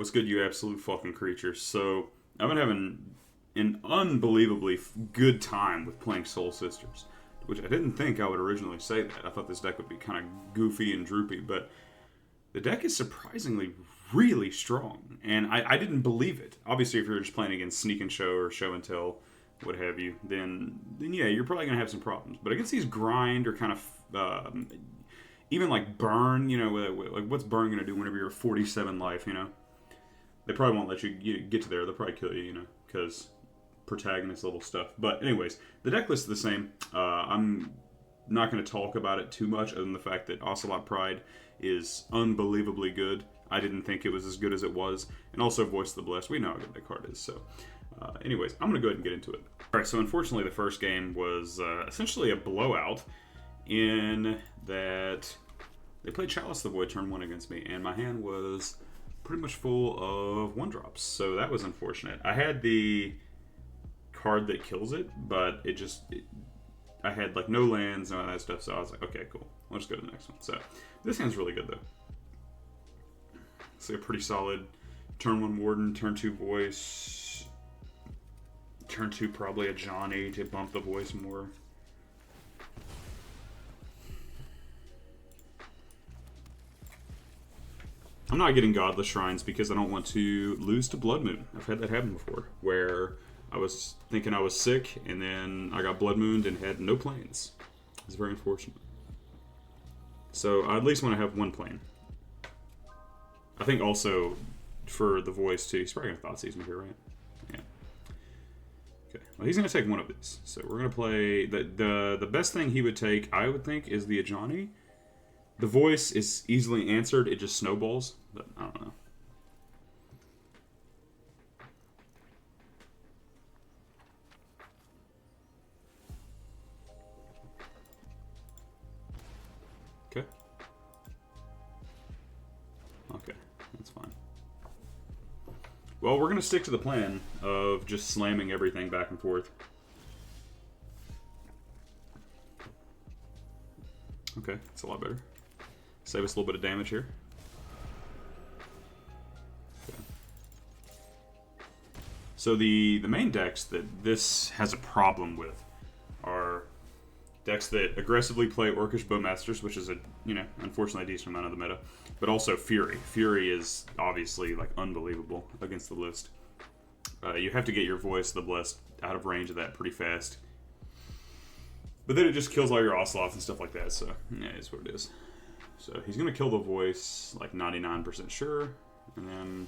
what's good, you absolute fucking creatures? So, I've been having an unbelievably good time with playing Soul Sisters, which I didn't think I would originally say that. I thought this deck would be kind of goofy and droopy, but the deck is surprisingly really strong, and I didn't believe it. Obviously, if you're just playing against Sneak and Show or Show and Tell, what have you, then yeah, you're probably going to have some problems. But against these grind or kind of... even like burn, you know, like what's burn gonna do whenever you're 47 life, you know? They probably won't let you get to there. They'll probably kill you, you know, because protagonist level stuff. But anyways, the deck list is the same. I'm not going to talk about it too much, other than the fact that Ocelot Pride is unbelievably good. I didn't think it was as good as it was, and also Voice of the Blessed. We know how good that card is. So, anyways, I'm going to go ahead and get into it. All right. So unfortunately, the first game was essentially a blowout, in that they played Chalice the Void turn 1 against me, and my hand was pretty much full of 1-drops, so that was unfortunate. I had the card that kills it, but I had like no lands and all that stuff, so I was like, okay, cool. Let's go to the next one. So this hand's really good, though. It's a pretty solid turn 1 Warden, turn 2 Voice, turn 2 probably a Johnny to bump the Voice more. I'm not getting Godless Shrines because I don't want to lose to Blood Moon. I've had that happen before, where I was thinking I was sick, and then I got Blood Mooned and had no planes. It's very unfortunate. So I at least want to have one plane. I think also for the Voice too, he's probably going to Thoughtseize me here, right? Yeah. Okay, well he's going to take one of these. So we're going to play, the best thing he would take, I would think, is the Ajani. The Voice is easily answered, it just snowballs, but I don't know. Okay. Okay, that's fine. Well, we're going to stick to the plan of just slamming everything back and forth. Okay, that's a lot better. Save us a little bit of damage here. Okay. So the main decks that this has a problem with are decks that aggressively play Orcish Bowmasters, which is a, you know, unfortunately a decent amount of the meta, but also Fury. Fury is obviously like unbelievable against the list. You have to get your Voice of the Blessed out of range of that pretty fast. But then it just kills all your Ocelots and stuff like that, so yeah, it's what it is. So he's going to kill the Voice, like 99% sure. And then,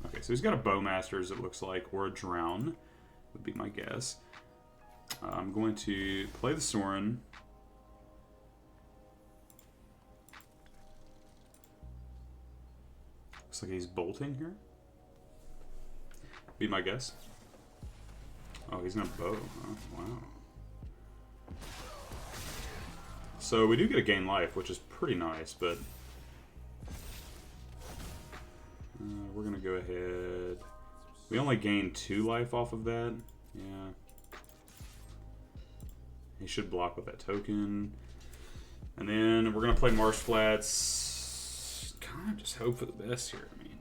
okay, so he's got a Bowmasters, it looks like, or a Drown, would be my guess. I'm going to play the Sorin. Looks like he's bolting here. Be my guess. Oh, he's going to bow. Oh, wow. So we do get a gain life, which is pretty nice, but we're going to go ahead. We only gain 2 life off of that. Yeah. He should block with that token. And then we're going to play Marsh Flats. Kind of just hope for the best here. I mean,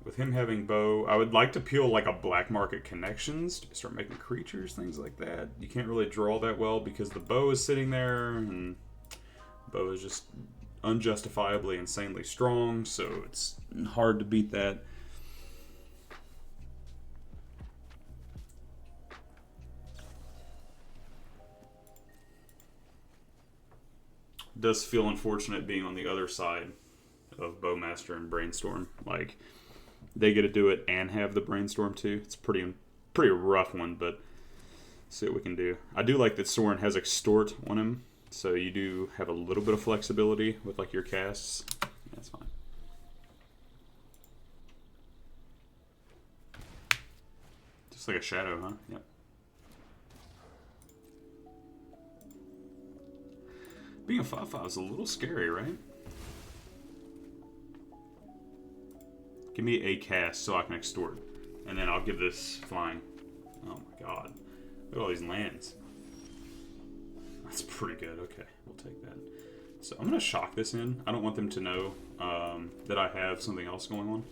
with him having bow, I would like to peel like a Black Market Connections to start making creatures, things like that. You can't really draw that well because the bow is sitting there, and bow is just unjustifiably insanely strong, so it's hard to beat that. It does feel unfortunate being on the other side of Bowmaster and Brainstorm. Like, they get to do it and have the Brainstorm too. It's pretty rough one, but see what we can do. I do like that Sorin has Extort on him, so you do have a little bit of flexibility with like your casts. That's fine. Just like a shadow, huh? Yep. Being a 5/5 is a little scary, right? Give me a cast so I can extort. And then I'll give this flying. Oh my god. Look at all these lands. That's pretty good. Okay, we'll take that. So I'm going to shock this in. I don't want them to know that I have something else going on.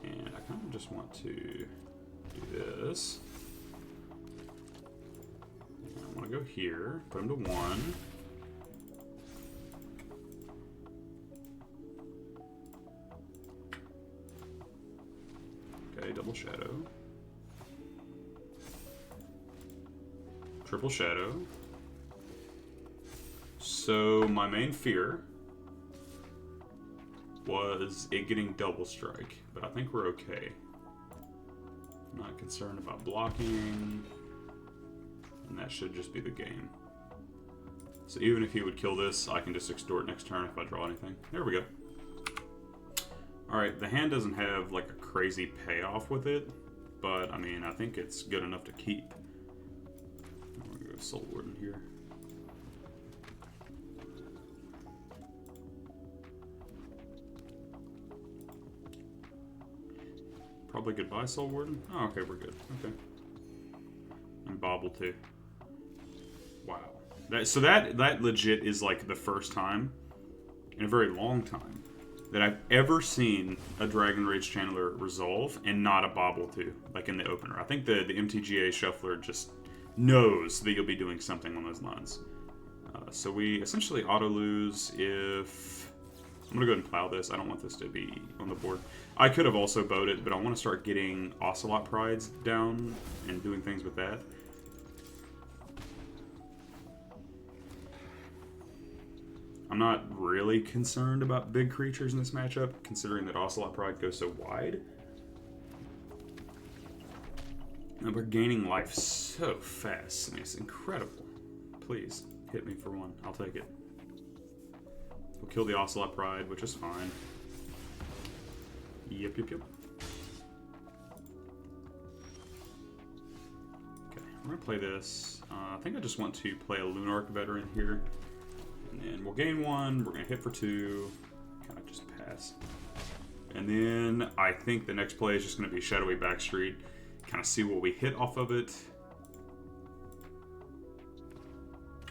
And I kind of just want to do this. And I want to go here, put him to 1. Okay, double shadow. Triple shadow. So my main fear was it getting double strike, but I think we're okay. I'm not concerned about blocking, and that should just be the game. So even if he would kill this, I can just extort next turn if I draw anything. There we go. Alright, the hand doesn't have like a crazy payoff with it, but I mean, I think it's good enough to keep. I'm gonna go Soul Warden here. Probably goodbye, Soul Warden. Oh, okay, we're good. Okay. And Bobble too. Wow. So that legit is like the first time in a very long time that I've ever seen a Dragon Rage Channeler resolve and not a Bobble too, like in the opener. I think the MTGA Shuffler just knows that you'll be doing something on those lines. So we essentially auto-lose if... I'm going to go ahead and plow this. I don't want this to be on the board. I could have also bowed it, but I want to start getting Ocelot Prides down and doing things with that. I'm not really concerned about big creatures in this matchup, considering that Ocelot Pride goes so wide. And we're gaining life so fast. I mean, it's incredible. Please, hit me for 1. I'll take it. We'll kill the Ocelot Pride, which is fine. Yep. Okay, we're going to play this. I think I just want to play a Lunarch Veteran here. And then we'll gain 1. We're going to hit for 2. Kind of just pass. And then I think the next play is just going to be Shadowy Backstreet. Kind of see what we hit off of it.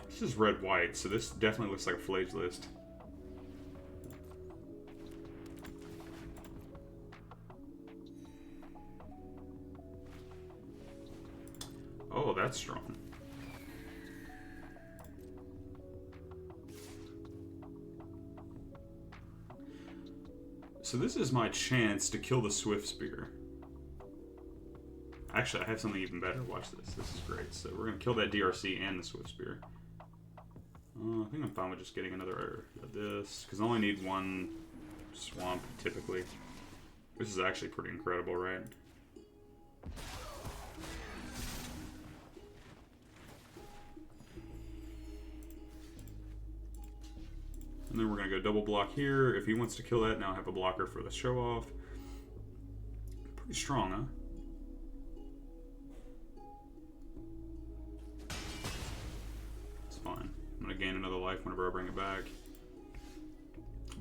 This is red-white, so this definitely looks like a Flagelist. Oh, that's strong. So this is my chance to kill the Swift Spear. Actually, I have something even better. Watch this. This is great. So we're going to kill that DRC and the Swift Spear. I think I'm fine with just getting another of this, because I only need 1 swamp, typically. This is actually pretty incredible, right? And then we're going to go double block here. If he wants to kill that, now I have a blocker for the show off. Pretty strong, huh? It's fine. I'm going to gain another life whenever I bring it back.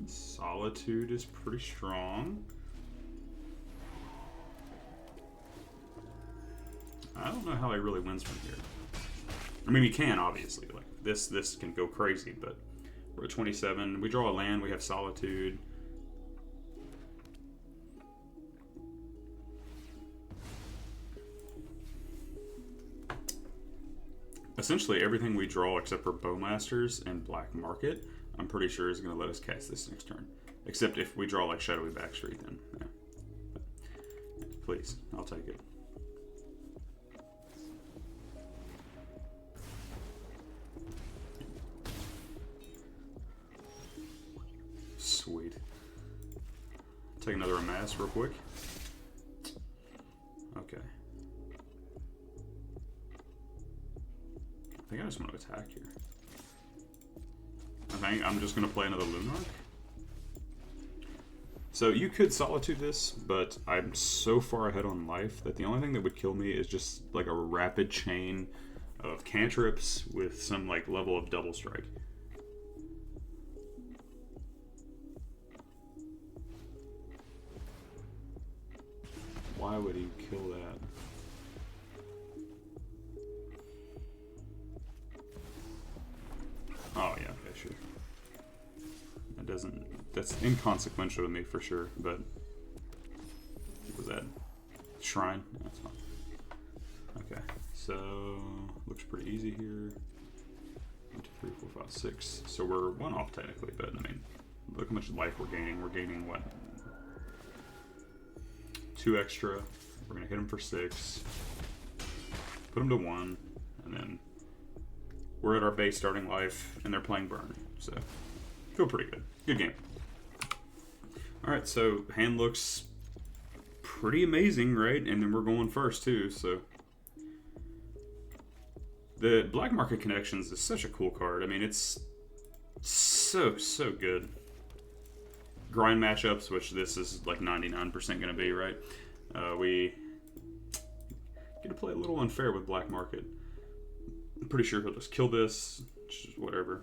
Solitude is pretty strong. I don't know how he really wins from here. I mean, he can, obviously. Like this can go crazy, but we're at 27. We draw a land. We have Solitude. Essentially, everything we draw except for Bowmasters and Black Market, I'm pretty sure is going to let us cast this next turn. Except if we draw like Shadowy Backstreet, then yeah. Please, I'll take it. Sweet. Take another Amass real quick. Okay. I think I just want to attack here. I think I'm just going to play another Lunarch. So you could Solitude this, but I'm so far ahead on life that the only thing that would kill me is just like a rapid chain of cantrips with some like level of double strike. Why would he kill that? Oh yeah, okay, sure. That doesn't... That's inconsequential to me for sure, but... was that? Shrine? No, that's fine. Okay, so looks pretty easy here. 1, 2, 3, 4, 5, 6. So we're 1 off technically, but I mean, look how much life we're gaining. We're gaining what? 2 extra. We're gonna hit him for 6. Put him to 1, and then we're at our base starting life, and they're playing burn. So feel pretty good. Good game. All right, so hand looks pretty amazing, right? And then we're going first too. So the Black Market Connections is such a cool card. I mean, it's so good. Grind matchups, which this is like 99% going to be, right? We get to play a little unfair with Black Market. I'm pretty sure he'll just kill this, just whatever.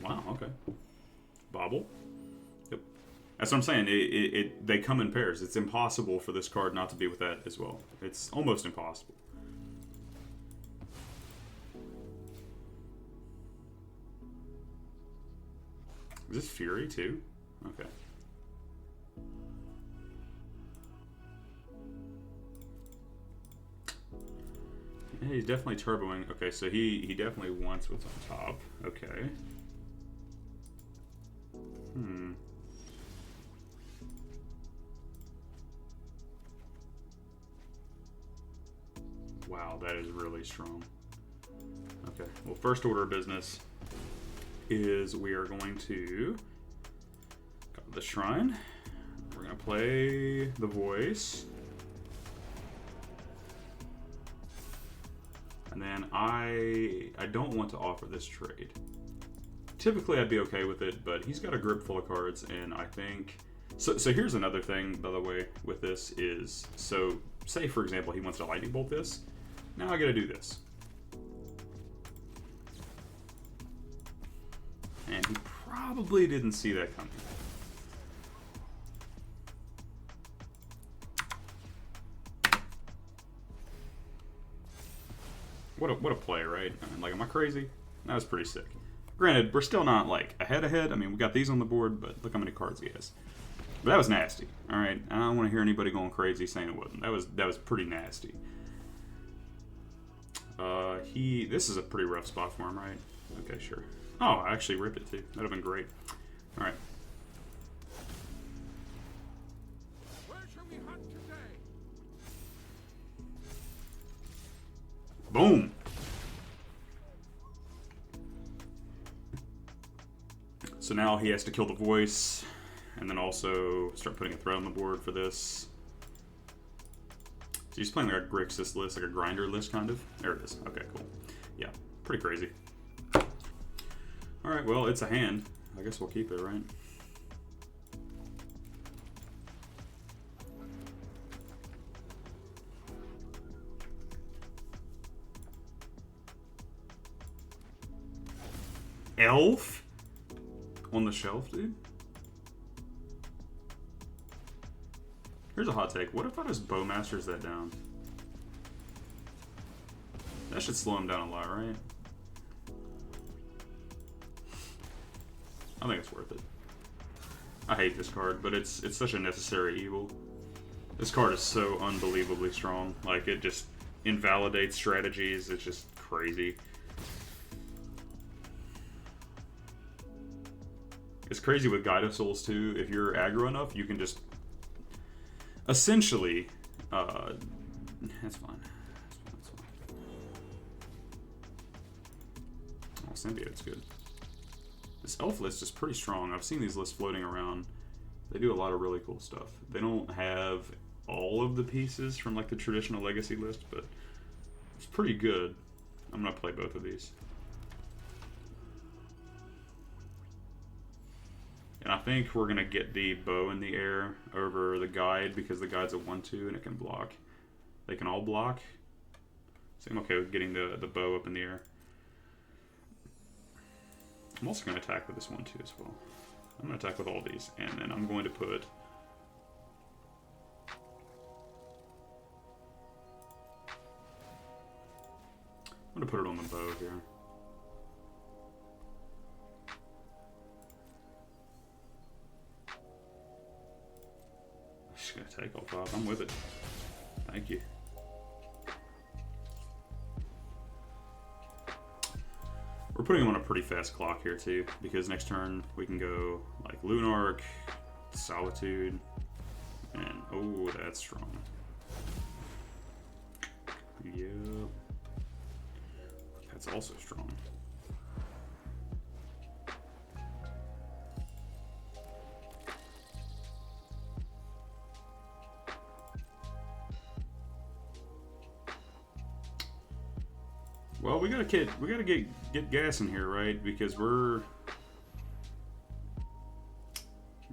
Wow, okay. Bobble. Yep. That's what I'm saying. They come in pairs. It's impossible for this card not to be with that as well. It's almost impossible. Is this Fury too? Okay. Yeah, he's definitely turboing. Okay, so he definitely wants what's on top. Okay. Wow, that is really strong. Okay, well, first order of business is we are going to go to the shrine. We're going to play the voice. And then I don't want to offer this trade. Typically I'd be okay with it, but he's got a grip full of cards, and I think... So here's another thing, by the way, with this is... So, say, for example, he wants to lightning bolt this. Now I gotta do this. And he probably didn't see that coming. What a play, right? I mean, like, am I crazy? That was pretty sick. Granted, we're still not, like, ahead. I mean, we got these on the board, but look how many cards he has. But that was nasty, alright? I don't want to hear anybody going crazy saying it wasn't. That was pretty nasty. This is a pretty rough spot for him, right? Okay, sure. Oh, I actually ripped it, too. That would have been great. Alright. Boom! So now he has to kill the voice, and then also start putting a threat on the board for this. So he's playing like a Grixis list, like a grinder list, kind of. There it is. Okay, cool. Yeah, pretty crazy. Alright, well, it's a hand. I guess we'll keep it, right? Elf? On the shelf, dude? Here's a hot take. What if I just Bowmasters that down? That should slow him down a lot, right? I think it's worth it. I hate this card, but it's such a necessary evil. This card is so unbelievably strong. Like, it just invalidates strategies. It's just crazy. It's crazy with Guide of Souls too. If you're aggro enough, you can just essentially that's fine. That's fine. Oh, Symbiote's good. This elf list is pretty strong. I've seen these lists floating around. They do a lot of really cool stuff. They don't have all of the pieces from like the traditional legacy list, but it's pretty good. I'm gonna play both of these. And I think we're going to get the bow in the air over the guide because the guide's a 1-2 and it can block. They can all block. So I'm okay with getting the bow up in the air. I'm also going to attack with this 1-2 as well. I'm going to attack with all these. And then I'm going to put... I'm going to put it on the bow here. take all 5. I'm with it. Thank you. We're putting him on a pretty fast clock here too, because next turn we can go like Lunark, Solitude, and oh, that's strong. Yep. That's also strong. Well, we gotta get gas in here, right? Because we're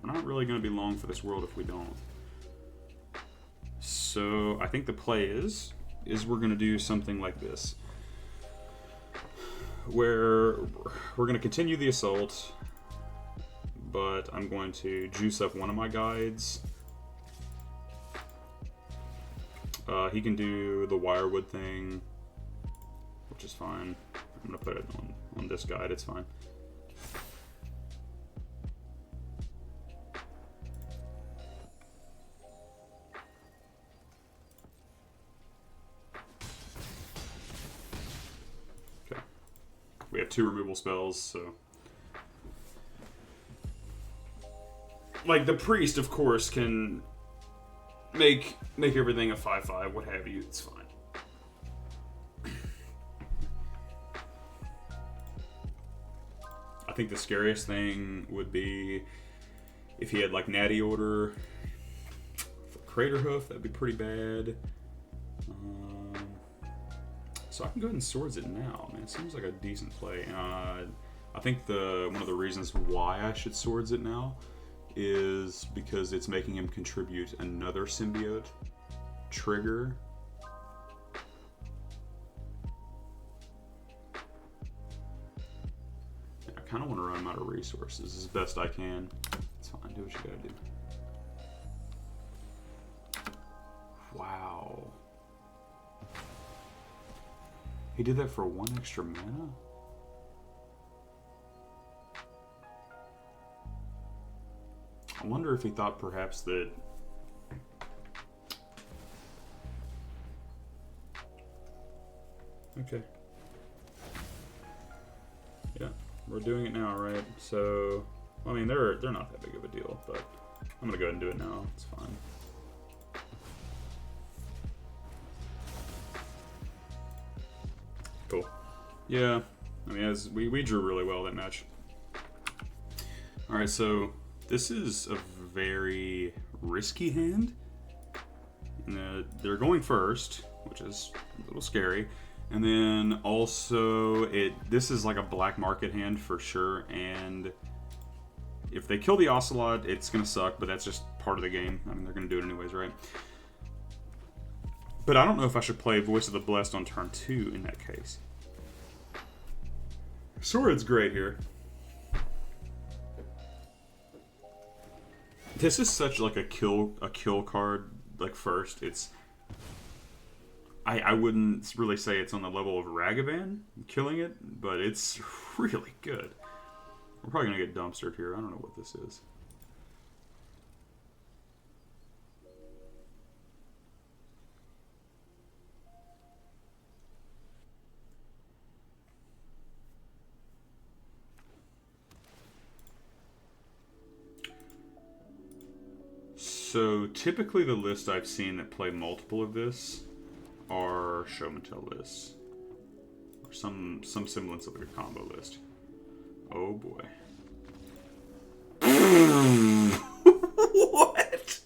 not really gonna be long for this world if we don't. So I think the play is we're gonna do something like this, where we're gonna continue the assault, but I'm going to juice up one of my guides. He can do the wirewood thing, which is fine. I'm gonna put it on this guide, it's fine. Okay. We have 2 removal spells, so. Like, the priest, of course, can make everything a 5/5, what have you, it's fine. I think the scariest thing would be if he had like Natty Order for Crater Hoof. That'd be pretty bad. So I can go ahead and Swords it now, man. It seems like a decent play. I think one of the reasons why I should Swords it now is because it's making him contribute another symbiote trigger. I kind of want to run him out of resources as best I can. It's fine, do what you gotta do. Wow. He did that for 1 extra mana? I wonder if he thought perhaps that... Okay. Yeah, we're doing it now, right? So, I mean, they're not that big of a deal, but I'm gonna go ahead and do it now. It's fine. Cool. Yeah, I mean, as we drew really well that match. All right, so this is a very risky hand. And they're going first, which is a little scary. And then also, this is like a black market hand for sure. And if they kill the Ocelot, it's going to suck, but that's just part of the game. I mean, they're going to do it anyways, right? But I don't know if I should play Voice of the Blessed on turn 2 in that case. Sword's great here. This is such like a kill card, like first. It's I wouldn't really say it's on the level of Ragavan killing it, but it's really good. We're probably gonna get dumpstered here. I don't know what this is. So typically the list I've seen that play multiple of this are show and tell lists, or some semblance of like a combo list. Oh boy. What?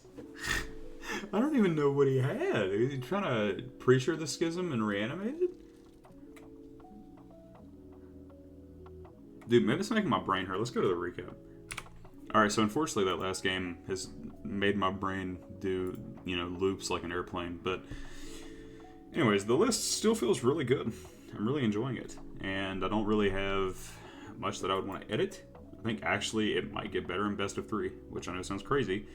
I don't even know what he had. Is he trying to Preacher the Schism and reanimate it? Dude, maybe it's making my brain hurt. Let's go to the recap. Alright, so unfortunately that last game has made my brain do, loops like an airplane. But anyways, the list still feels really good. I'm really enjoying it. And I don't really have much that I would want to edit. I think actually it might get better in best of 3, which I know sounds crazy,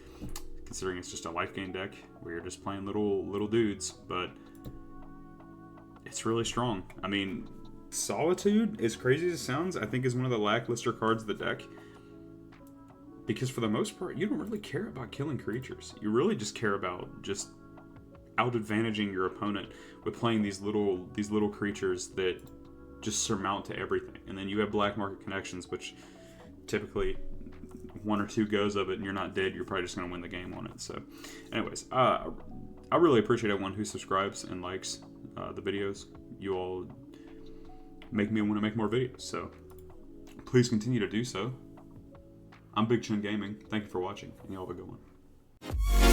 considering it's just a life gain deck where you're just playing little dudes, but it's really strong. I mean, Solitude, as crazy as it sounds, I think is one of the lackluster cards of the deck. Because for the most part, you don't really care about killing creatures. You really just care about just out-advantaging your opponent with playing these little creatures that just surmount to everything. And then you have black market connections, which typically 1 or 2 goes of it and you're not dead, you're probably just going to win the game on it. So anyways, I really appreciate everyone who subscribes and likes the videos. You all make me want to make more videos, so please continue to do so. I'm Big Chin Gaming. Thank you for watching, and y'all have a good one.